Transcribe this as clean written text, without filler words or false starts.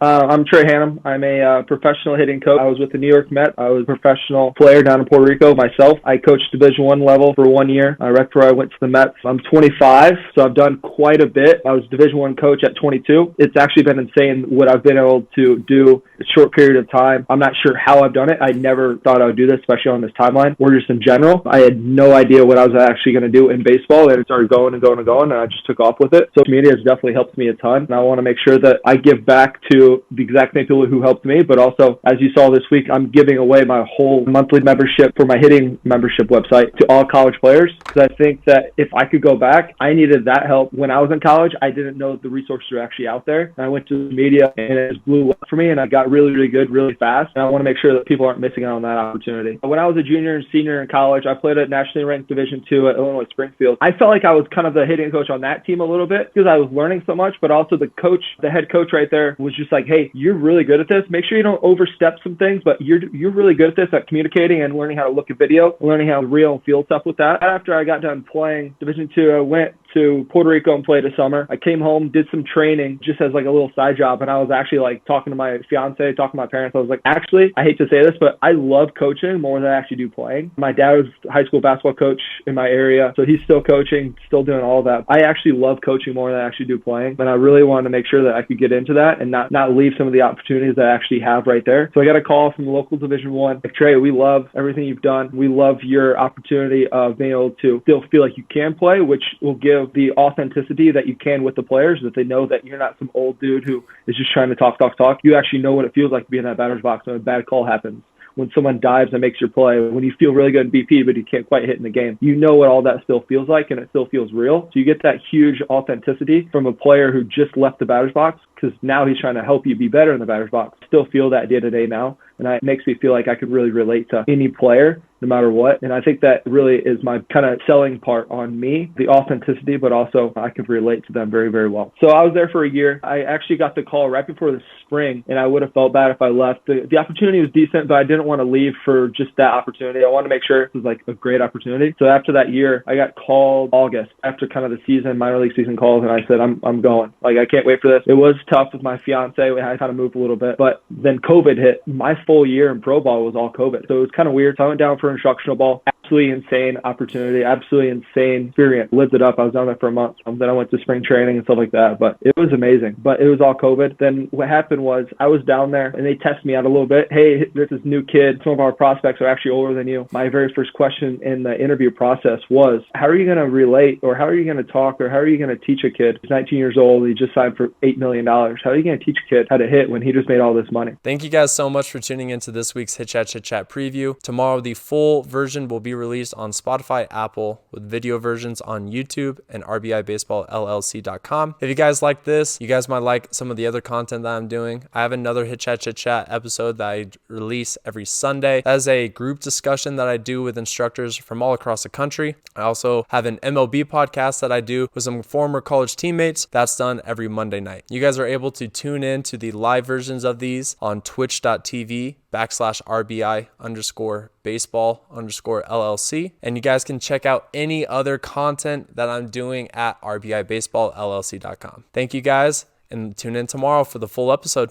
I'm Trey Hannam. I'm a professional hitting coach. I was with the New York Mets. I was a professional player down in Puerto Rico myself. I coached Division I level for 1 year. Right before I went to the Mets. I'm 25, so I've done quite a bit. I was Division I coach at 22. It's actually been insane what I've been able to do in a short period of time. I'm not sure how I've done it. I never thought I would do this, especially on this timeline, or just in general. I had no idea what I was actually going to do in baseball, and it started going and going and going, and I just took off with it. Social media has definitely helped me a ton, and I want to make sure that I give back to the exact same people who helped me, but also, as you saw this week, I'm giving away my whole monthly membership for my hitting membership website to all college players, because I think that if I could go back, I needed that help when I was in college. I didn't know the resources were actually out there, and I went to the media, and it just blew up for me, and I got really, really good really fast, and I want to make sure that people aren't missing out on that opportunity. When I was a junior and senior in college, I played at nationally ranked Division II at Illinois Springfield. I felt like I was kind of the hitting coach on that team a little bit because I was learning so much, but also the head coach right there was just like, hey, you're really good at this. Make sure you don't overstep some things, but you're really good at this, at communicating and learning how to look at video, learning how to reel and field stuff with that. After I got done playing Division II, I went to Puerto Rico and played a summer. I came home, did some training just as like a little side job, and I was actually like talking to my fiance, talking to my parents. I was like, actually, I hate to say this, but I love coaching more than I actually do playing. My dad was a high school basketball coach in my area, so he's still coaching, still doing all that. I actually love coaching more than I actually do playing, and I really wanted to make sure that I could get into that and not leave some of the opportunities that I actually have right there. So I got a call from the local Division I. Like, Trey, we love everything you've done. We love your opportunity of being able to still feel like you can play, which will give the authenticity that you can with the players, that they know that you're not some old dude who is just trying to talk. You actually know what it feels like to be in that batter's box when a bad call happens, when someone dives and makes your play, when you feel really good in BP, but you can't quite hit in the game. You know what all that still feels like, and it still feels real. So you get that huge authenticity from a player who just left the batter's box, because now he's trying to help you be better in the batter's box. Still feel that day to day now, and it makes me feel like I could really relate to any player, no matter what. And I think that really is my kind of selling part on me, the authenticity, but also I could relate to them very, very well. So I was there for a year. I actually got the call right before the spring, and I would have felt bad if I left. The opportunity was decent, but I didn't want to leave for just that opportunity. I wanted to make sure it was like a great opportunity. So after that year, I got called August after kind of the season, minor league season calls, and I said, I'm going. Like, I can't wait for this. It was tough with my fiance. We had to kind of move a little bit, but then COVID hit. My full year in pro ball was all COVID. So it was kind of weird. So I went down for instructional ball. Absolutely insane opportunity, absolutely insane experience. Lived it up. I was down there for a month. Then I went to spring training and stuff like that, but it was amazing. But it was all COVID. Then what happened was I was down there and they tested me out a little bit. Hey, there's this new kid. Some of our prospects are actually older than you. My very first question in the interview process was, how are you going to relate, or how are you going to talk, or how are you going to teach a kid who's 19 years old, he just signed for $8 million? How are you going to teach a kid how to hit when he just made all this money? Thank you guys so much for tuning into this week's Hit Chat Chit Chat preview. Tomorrow, the full version will be released on Spotify, Apple, with video versions on YouTube and RBIBaseballLLC.com. If you guys like this, you guys might like some of the other content that I'm doing. I have another Hit Chat Chit Chat episode that I release every Sunday. That is a group discussion that I do with instructors from all across the country. I also have an MLB podcast that I do with some former college teammates. That's done every Monday night. You guys are able to tune in to the live versions of these on twitch.tv/RBI_baseball_LLC. And you guys can check out any other content that I'm doing at RBIBaseballLLC.com. Thank you guys, and tune in tomorrow for the full episode.